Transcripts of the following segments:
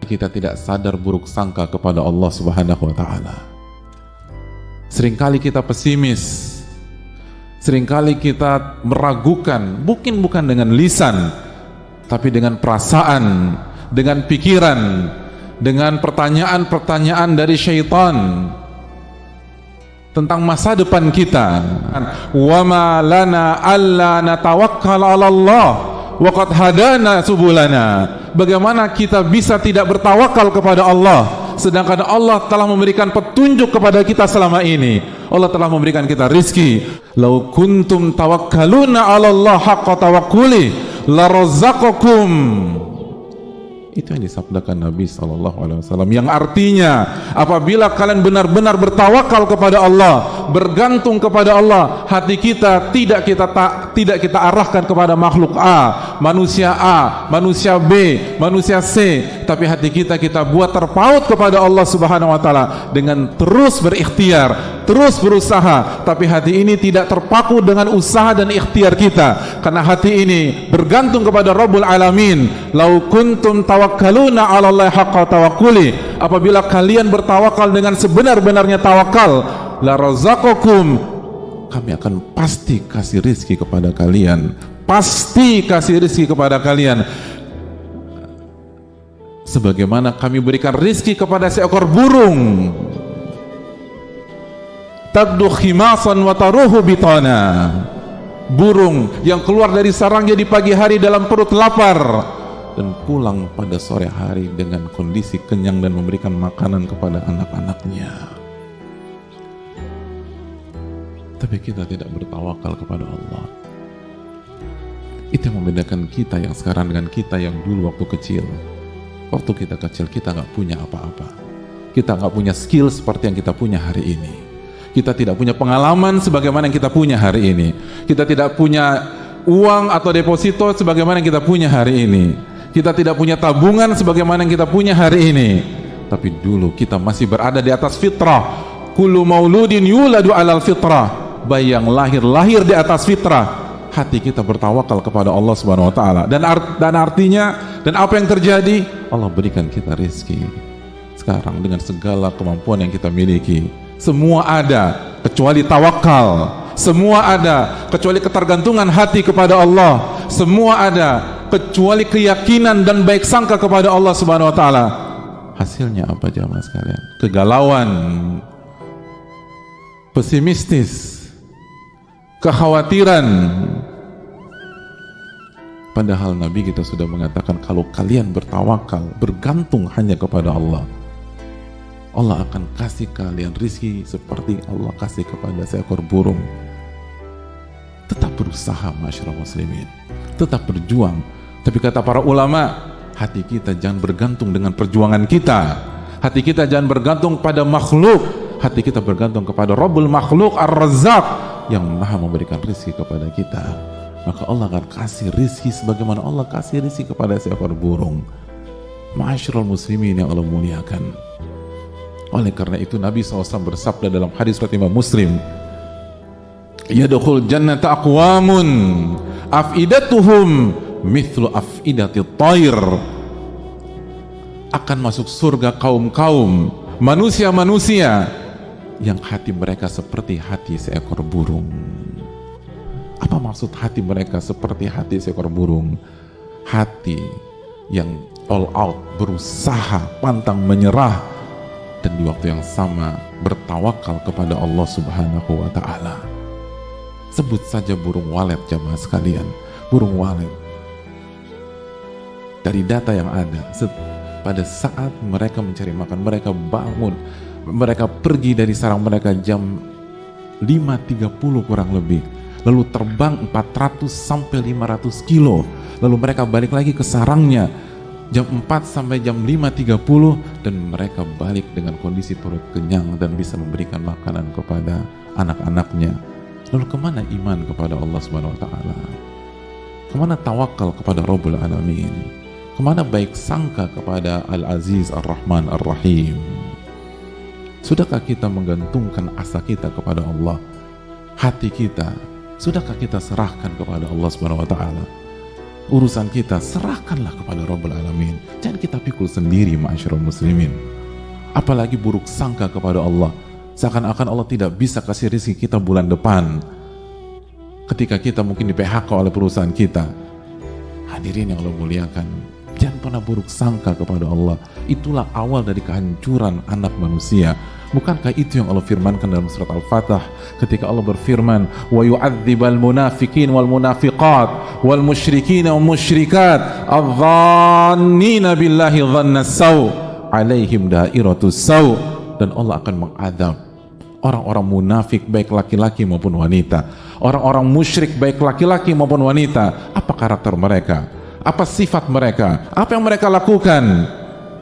kita tidak sadar buruk sangka kepada Allah Subhanahu wa Ta'ala. Seringkali kita pesimis, seringkali kita meragukan, bukan dengan lisan, tapi dengan perasaan, dengan pikiran, dengan pertanyaan-pertanyaan dari syaitan tentang masa depan kita. Wa ma lana alla natawakkal 'ala Allah wa qad hadana subulana. Bagaimana kita bisa tidak bertawakal kepada Allah sedangkan Allah telah memberikan petunjuk kepada kita selama ini. Allah telah memberikan kita rizki. Lau kuntum tawakkaluna 'ala Allah haqqa tawakkuli la razaqakum. Itu yang disabdakan Nabi SAW, yang artinya apabila kalian benar-benar bertawakal kepada Allah, bergantung kepada Allah, hati kita tidak kita arahkan kepada makhluk A, manusia B, manusia C, tapi hati kita buat terpaut kepada Allah Subhanahu wa Ta'ala dengan terus berikhtiar, terus berusaha. Tapi hati ini tidak terpaku dengan usaha dan ikhtiar kita, karena hati ini bergantung kepada Rabbul Alamin. Lau kuntum tawakkaluna 'ala Allah haqqa tawakkuli. Apabila kalian bertawakal dengan sebenar-benarnya tawakal, la razaqakum, kami akan pasti kasih rizki kepada kalian, pasti kasih rizki kepada kalian, sebagaimana kami berikan rizki kepada seekor burung. Tagdu khimasan wa taruhu bitana. Burung yang keluar dari sarangnya di pagi hari dalam perut lapar dan pulang pada sore hari dengan kondisi kenyang dan memberikan makanan kepada anak-anaknya. Tapi kita tidak bertawakal kepada Allah. Itu yang membedakan kita yang sekarang dengan kita yang dulu waktu kecil. Waktu kita kecil kita nggak punya apa-apa. Kita nggak punya skill seperti yang kita punya hari ini. Kita tidak punya pengalaman sebagaimana yang kita punya hari ini. Kita tidak punya uang atau deposito sebagaimana yang kita punya hari ini. Kita tidak punya tabungan sebagaimana yang kita punya hari ini. Tapi dulu kita masih berada di atas fitrah. Kullu mauludin yuladu 'alal fitrah. Bayi yang lahir di atas fitrah. Hati kita bertawakal kepada Allah Subhanahu wa Ta'ala. Dan artinya, dan apa yang terjadi? Allah berikan kita rezeki. Sekarang dengan segala kemampuan yang kita miliki, semua ada kecuali tawakal. Semua ada kecuali ketergantungan hati kepada Allah. Semua ada kecuali keyakinan dan baik sangka kepada Allah Subhanahu wa Ta'ala. Hasilnya apa jamaah sekalian? Kegalauan, pesimistis, kekhawatiran. Padahal Nabi kita sudah mengatakan, kalau kalian bertawakal, bergantung hanya kepada Allah, Allah akan kasih kalian rizki seperti Allah kasih kepada seekor burung. Tetap berusaha masyarakat muslimin, tetap berjuang. Tapi kata para ulama, hati kita jangan bergantung dengan perjuangan kita. Hati kita jangan bergantung pada makhluk. Hati kita bergantung kepada Rabbul Makhluk Ar-Razzaq yang maha memberikan rizki kepada kita. Maka Allah akan kasih rizki sebagaimana Allah kasih rizki kepada seekor burung. Masyarakat muslimin yang Allah muliakan. Oleh karena itu Nabi SAW bersabda dalam hadis riwayat Imam Muslim, yadkhul jannata aqwamun afidatuhum mithlu afidatit thair. Akan masuk surga kaum-kaum manusia-manusia yang hati mereka seperti hati seekor burung. Apa maksud hati mereka seperti hati seekor burung? Hati yang all out, berusaha, pantang menyerah, dan di waktu yang sama bertawakal kepada Allah Subhanahu wa Ta'ala. Sebut saja burung walet jamaah sekalian. Burung walet, dari data yang ada, pada saat mereka mencari makan, mereka bangun, mereka pergi dari sarang mereka jam 5.30 kurang lebih, lalu terbang 400 sampai 500 kilo, lalu mereka balik lagi ke sarangnya jam 4 sampai jam 5.30, dan mereka balik dengan kondisi perut kenyang dan bisa memberikan makanan kepada anak-anaknya. Lalu kemana iman kepada Allah Subhanahu wa Ta'ala? Kemana tawakal kepada Rabbul Alamin? Kemana baik sangka kepada Al-Aziz Ar-Rahman Ar-Rahim? Sudahkah kita menggantungkan asa kita kepada Allah? Hati kita, sudahkah kita serahkan kepada Allah Subhanahu wa Ta'ala? Urusan kita serahkanlah kepada Rabbul Alamin. Jangan kita pikul sendiri, ma'asyiral muslimin. Apalagi buruk sangka kepada Allah, seakan-akan Allah tidak bisa kasih rezeki kita bulan depan ketika kita mungkin di PHK oleh perusahaan kita. Hadirin yang Allah muliakan, jangan pernah buruk sangka kepada Allah. Itulah awal dari kehancuran anak manusia. Bukankah itu yang Allah firmankan dalam surat Al-Fatah ketika Allah berfirman, wa yu'adzibal munafiqin wal munafiqat wal musyrikin wal musyrikat adh-dhannina billahi dhannas saw alaihim dairatus saw. Dan Allah akan mengadab orang-orang munafik baik laki-laki maupun wanita, orang-orang musyrik baik laki-laki maupun wanita. Apa karakter mereka? Apa sifat mereka? Apa yang mereka lakukan?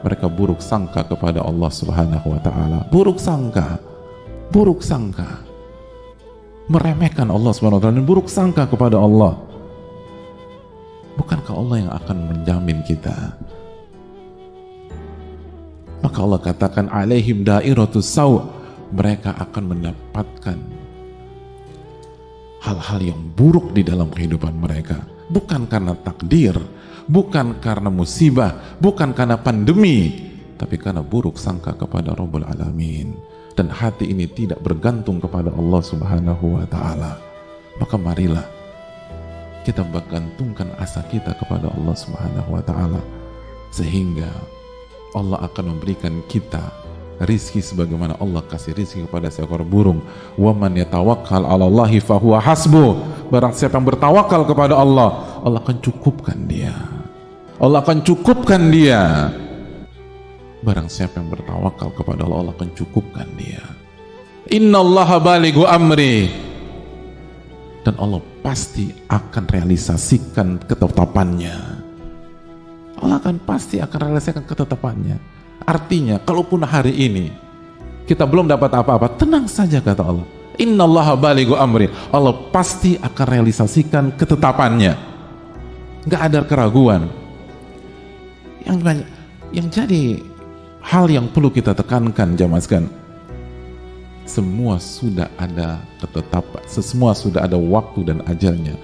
Mereka buruk sangka kepada Allah Subhanahu wa ta'ala. Buruk sangka, meremehkan Allah Subhanahu wa ta'ala, dan buruk sangka kepada Allah. Bukankah Allah yang akan menjamin kita? Maka Allah katakan alaihim dairatus saw, mereka akan mendapatkan hal-hal yang buruk di dalam kehidupan mereka, bukan karena takdir, bukan karena musibah, bukan karena pandemi, tapi karena buruk sangka kepada Rabbul Alamin. Dan hati ini tidak bergantung kepada Allah Subhanahu wa ta'ala. Maka marilah kita bergantungkan asa kita kepada Allah Subhanahu wa ta'ala, sehingga Allah akan memberikan kita rizki sebagaimana Allah kasih rizki kepada seekor burung. Wa man yatawakkal 'ala Allahi fahuwa hasbuh. Barang siapa yang bertawakal kepada Allah, Allah akan cukupkan dia. Allah akan cukupkan dia. Barang siapa yang bertawakal kepada Allah, Allah akan cukupkan dia. Innallaha balighu amri. Dan Allah pasti akan realisasikan ketetapannya. Allah pasti akan realisasikan ketetapannya. Artinya, kalaupun hari ini kita belum dapat apa-apa, tenang saja, kata Allah. Innallaha balighu amri. Allah pasti akan realisasikan ketetapannya. Nggak ada keraguan. Yang jadi hal yang perlu kita tekankan, jamaah sekalian, semua sudah ada ketetapan, semua sudah ada waktu dan ajalnya.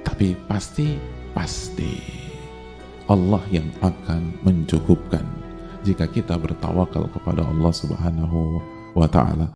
Tapi pasti Allah yang akan mencukupkan jika kita bertawakal kepada Allah Subhanahu wa ta'ala.